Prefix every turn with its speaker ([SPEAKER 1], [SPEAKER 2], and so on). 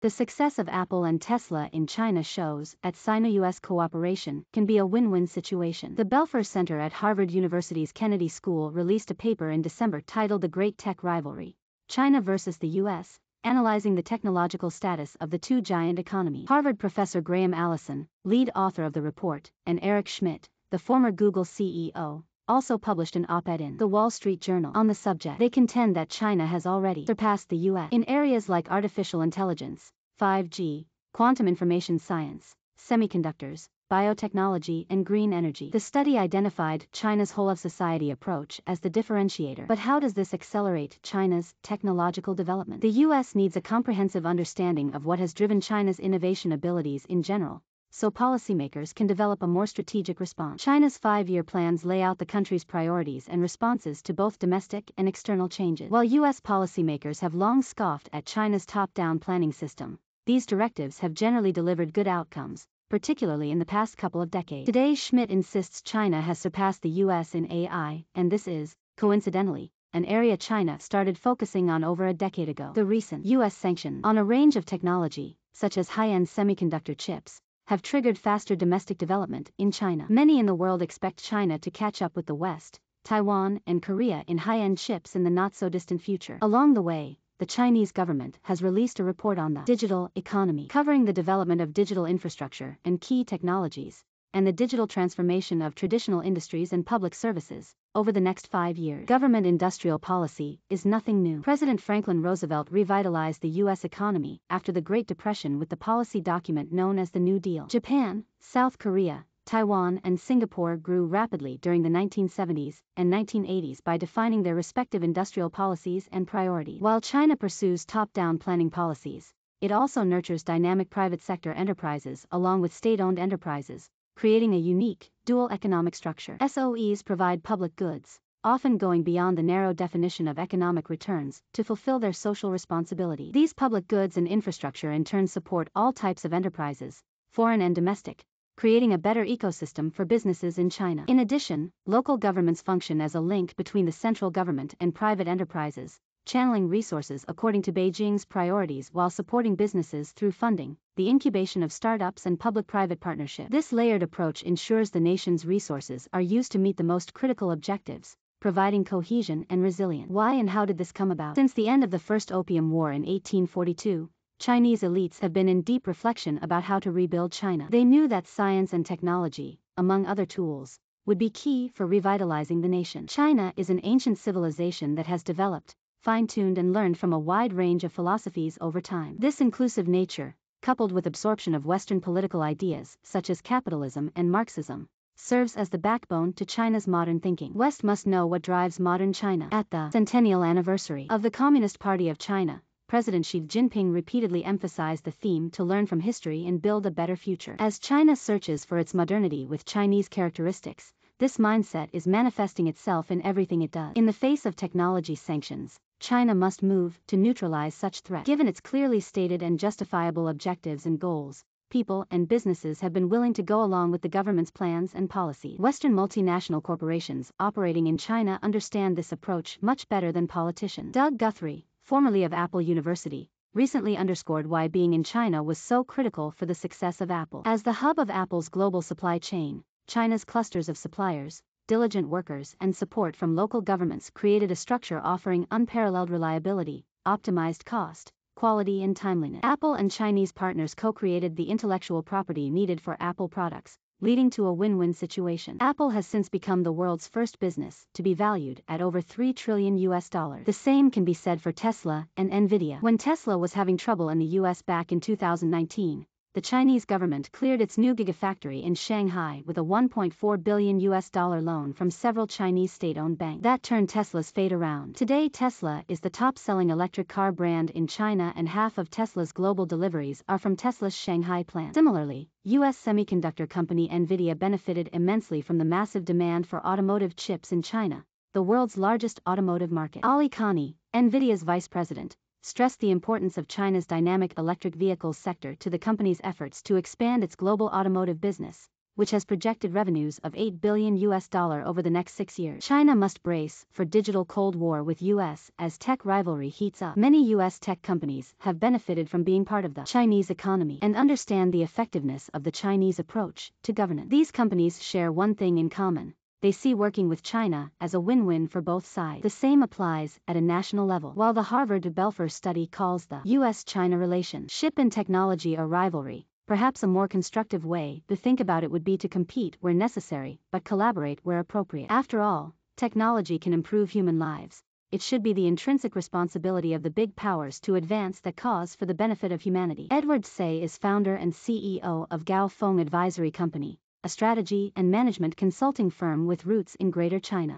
[SPEAKER 1] The success of Apple and Tesla in China shows that Sino-US cooperation can be a win-win situation. The Belfer Center at Harvard University's Kennedy School released a paper in December titled The Great Tech Rivalry: China versus the US, analyzing the technological status of the two giant economies. Harvard professor Graham Allison, lead author of the report, and Eric Schmidt, the former Google CEO, also published an op-ed in The Wall Street Journal on the subject. They contend that China has already surpassed the US in areas like artificial intelligence, 5G, quantum information science, semiconductors, biotechnology, and green energy. The study identified China's whole-of-society approach as the differentiator. But how does this accelerate China's technological development? The US needs a comprehensive understanding of what has driven China's innovation abilities in general, so policymakers can develop a more strategic response. China's 5-year plans lay out the country's priorities and responses to both domestic and external changes. While US policymakers have long scoffed at China's top-down planning system, these directives have generally delivered good outcomes, particularly in the past couple of decades. Today, Schmidt insists China has surpassed the US in AI, and this is, coincidentally, an area China started focusing on over a decade ago. The recent US sanctions on a range of technology, such as high-end semiconductor chips, have triggered faster domestic development in China. Many in the world expect China to catch up with the West, Taiwan, and Korea in high-end chips in the not-so-distant future. Along the way, the Chinese government has released a report on the digital economy, covering the development of digital infrastructure and key technologies, and the digital transformation of traditional industries and public services over the next 5 years. Government industrial policy is nothing new. President Franklin Roosevelt revitalized the U.S. economy after the Great Depression with the policy document known as the New Deal. Japan, South Korea, Taiwan, and Singapore grew rapidly during the 1970s and 1980s by defining their respective industrial policies and priorities. While China pursues top-down planning policies, it also nurtures dynamic private sector enterprises along with state-owned enterprises, creating a unique, dual economic structure. SOEs provide public goods, often going beyond the narrow definition of economic returns to fulfill their social responsibility. These public goods and infrastructure in turn support all types of enterprises, foreign and domestic, creating a better ecosystem for businesses in China. In addition, local governments function as a link between the central government and private enterprises, channeling resources according to Beijing's priorities while supporting businesses through funding, the incubation of startups, and public-private partnership. This layered approach ensures the nation's resources are used to meet the most critical objectives, providing cohesion and resilience. Why and how did this come about? Since the end of the First Opium War in 1842, Chinese elites have been in deep reflection about how to rebuild China. They knew that science and technology, among other tools, would be key for revitalizing the nation. China is an ancient civilization that has developed, fine-tuned, and learned from a wide range of philosophies over time. This inclusive nature, coupled with absorption of Western political ideas such as capitalism and Marxism, serves as the backbone to China's modern thinking. West must know what drives modern China. At the centennial anniversary of the Communist Party of China, President Xi Jinping repeatedly emphasized the theme to learn from history and build a better future. As China searches for its modernity with Chinese characteristics, this mindset is manifesting itself in everything it does. In the face of technology sanctions, China must move to neutralize such threats. Given its clearly stated and justifiable objectives and goals, people and businesses have been willing to go along with the government's plans and policies. Western multinational corporations operating in China understand this approach much better than politicians. Doug Guthrie, formerly of Apple University, recently underscored why being in China was so critical for the success of Apple. As the hub of Apple's global supply chain, China's clusters of suppliers, diligent workers, and support from local governments created a structure offering unparalleled reliability, optimized cost, quality, and timeliness. Apple and Chinese partners co-created the intellectual property needed for Apple products, leading to a win-win situation. Apple has since become the world's first business to be valued at over $3 trillion. The same can be said for Tesla and Nvidia. When Tesla was having trouble in the US back in 2019, the Chinese government cleared its new gigafactory in Shanghai with a $1.4 billion loan from several Chinese state-owned banks. That turned Tesla's fate around. Today, Tesla is the top-selling electric car brand in China, and half of Tesla's global deliveries are from Tesla's Shanghai plant. Similarly, U.S. semiconductor company Nvidia benefited immensely from the massive demand for automotive chips in China, the world's largest automotive market. Ali Khani, Nvidia's vice president, stressed the importance of China's dynamic electric vehicles sector to the company's efforts to expand its global automotive business, which has projected revenues of $8 billion over the next 6 years. China must brace for digital Cold War with US as tech rivalry heats up. Many US tech companies have benefited from being part of the Chinese economy and understand the effectiveness of the Chinese approach to governance. These companies share one thing in common. They see working with China as a win-win for both sides. The same applies at a national level. While the Harvard-Belfer study calls the US-China relationship and technology a rivalry, perhaps a more constructive way to think about it would be to compete where necessary, but collaborate where appropriate. After all, technology can improve human lives. It should be the intrinsic responsibility of the big powers to advance that cause for the benefit of humanity. Edward Say is founder and CEO of Gao Feng Advisory Company, a strategy and management consulting firm with roots in Greater China.